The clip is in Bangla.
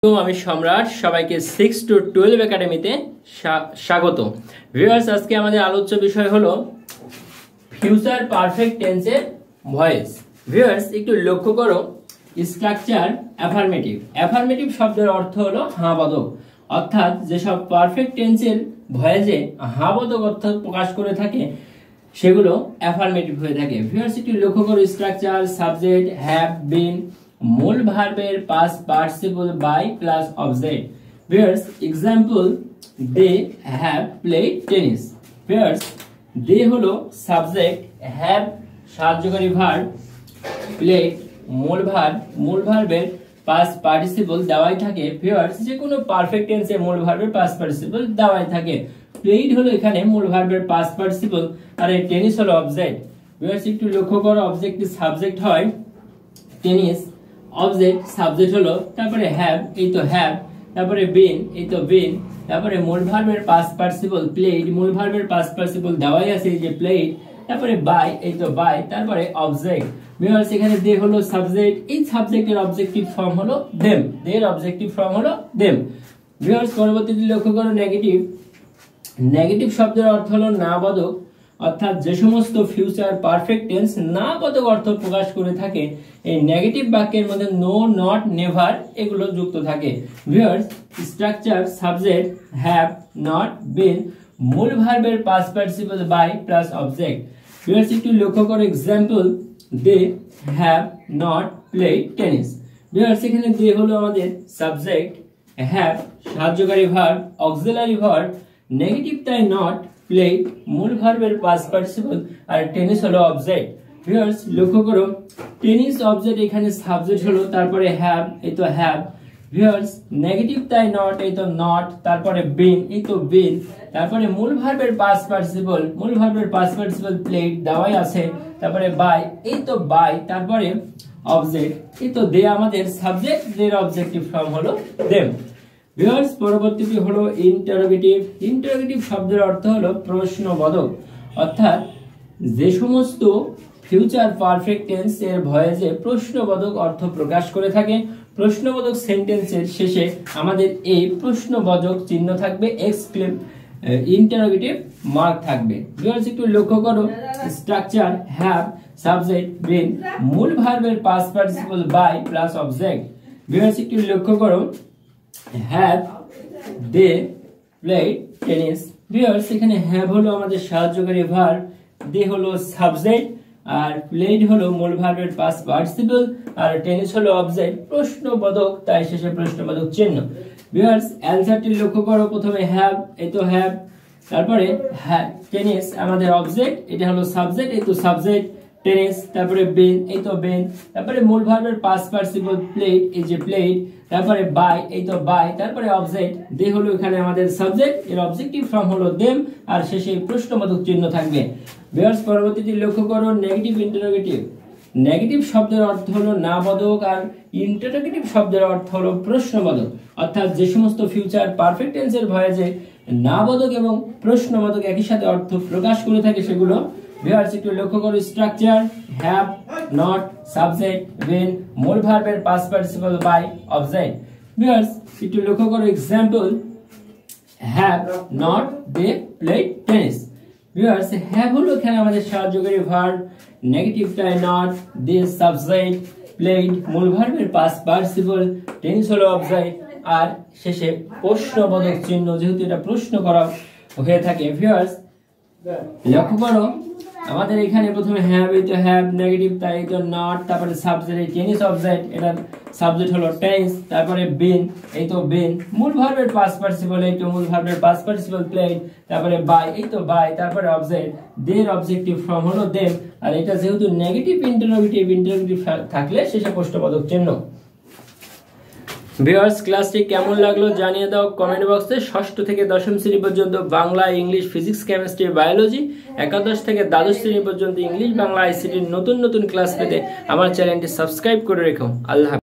তো আমি সম্রাট সবাইকে 6 to 12 একাডেমিতে স্বাগত। ভিউয়ার্স, আজকে আমাদের আলোচ্য বিষয় হলো ফিউচার পারফেক্ট টেন্সের ভয়েস। ভিউয়ার্স, একটু লক্ষ্য করো স্ট্রাকচার অ্যাফার্মেটিভ। অ্যাফার্মেটিভ শব্দের অর্থ হলো হাঁবোধক, অর্থাৎ যেসব পারফেক্ট টেন্সের ভয়েসে হাঁবোধক অর্থ প্রকাশ করে থাকে সেগুলো অ্যাফার্মেটিভ হয়ে থাকে। ভিউয়ার্স, একটু লক্ষ্য করো স্ট্রাকচার সাবজেক্ট হ্যাভ বিন, মূল ভার্বের past participle by plus object. Viewers, example they have played tennis. Viewers, they হলো সাবজেক্ট, হ্যাভ সাহায্যকারী ভার্ব, প্লেড মূল ভার্বের পাস্ট পার্টিসিপল দেওয়াই থাকে। ভিউয়ার্স, যে কোনো পারফেক্ট টেন্সে মূল ভার্বের পাস্ট পার্টিসিপল দেওয়াই থাকে। প্লেড হলো এখানে মূল ভার্বের পাস্ট পার্টিসিপল আর এই টেনিস হলো অবজেক্ট। ভিউয়ার্স, একটু লক্ষ্য করো অবজেক্ট সাবজেক্ট হয়, টেনিস অবজেক্ট সাবজেক্ট হলো, তারপরে হ্যাভ এই তো হ্যাভ, তারপরে বিন এই তো বিন, তারপরে মূল ভার্বের পাস্ট পার্টিসিপল প্লেড, মূল ভার্বের পাস্ট পার্টিসিপল দেওয়াই আছে এই যে প্লেড, তারপরে বাই এই তো বাই, তারপরে অবজেক্ট। ভিউয়ার্স, এখানে দে হলো সাবজেক্ট, এই সাবজেক্টের অবজেক্টিভ ফর্ম হলো দেম, দের অবজেক্টিভ ফর্ম হলো দেম। ভিউয়ার্স, পরবর্তীতে লক্ষ্য করো নেগেটিভ। নেগেটিভ শব্দের অর্থ হলো না বোধক, অর্থাৎ যে সমস্ত ফিউচার পারফেক্ট টেন্স না বোধক অর্থ প্রকাশ করে থাকে এই নেগেটিভ বাক্যের মধ্যে নো, নট, নেভার এগুলো যুক্ত থাকে। Viewers, structure subject have not been, মূল ভার্বের past participle by plus object. Viewers, একটু লক্ষ্য করো example they have not played tennis. Viewers, এখানে দে হলো আমাদের সাবজেক্ট, হ্যাভ সাহায্যকারী ভার্ব, অক্সিলারি ভার্ব, নেগেটিভ তাই নট, প্লেড মূল ভার্বের পাস্ট পার্টিসিপল আর টেনিস হলো অবজেক্ট। ভিউয়ার্স, লক্ষ্য করো টেনিস অবজেক্ট এখানে সাবজেক্ট হলো, তারপরে হ্যাভ এই তো হ্যাভ। ভিউয়ার্স, নেগেটিভ তাই নট এই তো নট, তারপরে বিন এই তো বিন, তারপরে মূল ভার্বের পাস্ট পার্টিসিপল প্লেড দেওয়াই আছে, তারপরে বাই এই তো বাই, তারপরে অবজেক্ট এই তো দে আমাদের সাবজেক্ট, দের অবজেক্টিভ ফর্ম হলো দেম। ভিউয়ার্স, পরবর্তীটি হলো ইন্টারোগেটিভ। ইন্টারোগেটিভ শব্দের অর্থ হলো প্রশ্নবোধক, অর্থাৎ যে সমস্ত ফিউচার পারফেক্ট টেন্স এর ভয়েসে প্রশ্নবোধক অর্থ প্রকাশ করে থাকে। প্রশ্নবোধক সেন্টেন্সের শেষে আমাদের এই প্রশ্নবোধক চিহ্ন থাকবে, ইন্টারোগেটিভ মার্ক থাকবে। ভিউয়ার্স, একটু লক্ষ্য করো স্ট্রাকচার হ্যাভ সাবজেক্ট বিন, মূল ভার্বের past participle by plus object. Viewers, একটু লক্ষ্য করো have they played tennis. Viewers, এখানে হ্যাভ হলো আমাদের সাহায্যকারী ভার্ব, দে হলো সাবজেক্ট আর প্লেড হলো মূল ভার্বের পাস্ট পার্টিসিপল আর টেনিস হলো অবজেক্ট, প্রশ্নবোধক তাই শেষে প্রশ্নবোধক চিহ্ন। ভিউয়ার্স, অ্যানসারটি লক্ষ্য করো, প্রথমে হ্যাভ এই তো হ্যাভ, তারপরে টেনিস আমাদের অবজেক্ট, এটা হলো সাবজেক্ট এই তো সাবজেক্ট, টেনিস, তারপরে বিন এই তো বিন, তারপরে মূল ভার্বের পাস্ট পার্টিসিপল প্লেড এই যে প্লেড, তারপরে বাই এই তো বাই, তারপরে অবজেক্ট, দে হলো এখানে আমাদের সাবজেক্ট, এর অবজেক্টিভ ফর্ম হলো দেম আর শেষে প্রশ্নবোধক চিহ্ন থাকবে। ভিউয়ার্স, পরবর্তীটি লক্ষ্য করো নেগেটিভ ইন্টারোগেটিভ। নেগেটিভ শব্দের অর্থ হলো না বোধক আর ইন্টারোগেটিভ শব্দের অর্থ হলো প্রশ্নবোধক, অর্থাৎ যে সমস্ত ফিউচার পারফেক্ট টেন্সের ভয়েসে না বোধক এবং প্রশ্নবোধক একই সাথে অর্থ প্রকাশ করে থাকে সেগুলো। ভিউয়ার্স, একটু লক্ষ্য করো structure have not subject been, মূল ভার্বের past participle by object. Viewers, একটু লক্ষ্য করো example have not they played tennis. Viewers, have হলো এখানে আমাদের সাহায্যকারী ভার্ব, নেগেটিভ তাই নট, দে সাবজেক্ট, প্লেড মূল ভার্বের পাস্ট পার্টিসিপল, টেনিস হলো অবজেক্ট আর শেষে প্রশ্নবোধক চিহ্ন, যেহেতু এটা প্রশ্ন করা হয়ে থাকে। ভিউয়ার্স, লক্ষ্য করো আমাদের এখানে প্রথমে হ্যাভ এই তো হ্যাভ, নেগেটিভ তাই তো নট, তারপরে সাবজেক্ট এই টেনিস অবজেক্ট, এটার সাবজেক্ট হলো টেনিস, তারপরে বিন এই তো বিন, মূল ভার্বের পাস্ট পার্টিসিপল এই তো মূল ভার্বের পাস্ট পার্টিসিপল প্লেড, তারপরে বাই এই তো বাই, তারপরে অবজেক্ট, দের অবজেক্টিভ ফর্ম হলো দেম আর এটা যেহেতু নেগেটিভ ইন্টারোগেটিভ থাকলে শেষে প্রশ্নবোধক চিহ্ন। ভিউয়ার্স, ক্লাসটি কেমন লাগলো জানিয়ে দাও কমেন্ট বক্সে। ষষ্ঠ থেকে দশম শ্রেণী পর্যন্ত Bangla, English, physics, chemistry, biology, একাদশ থেকে দ্বাদশ শ্রেণী পর্যন্ত ইংলিশ, বাংলা, আইসিটির নতুন নতুন ক্লাস পেতে আমার চ্যানেলটি সাবস্ক্রাইব করে রেখো। আল্লাহ।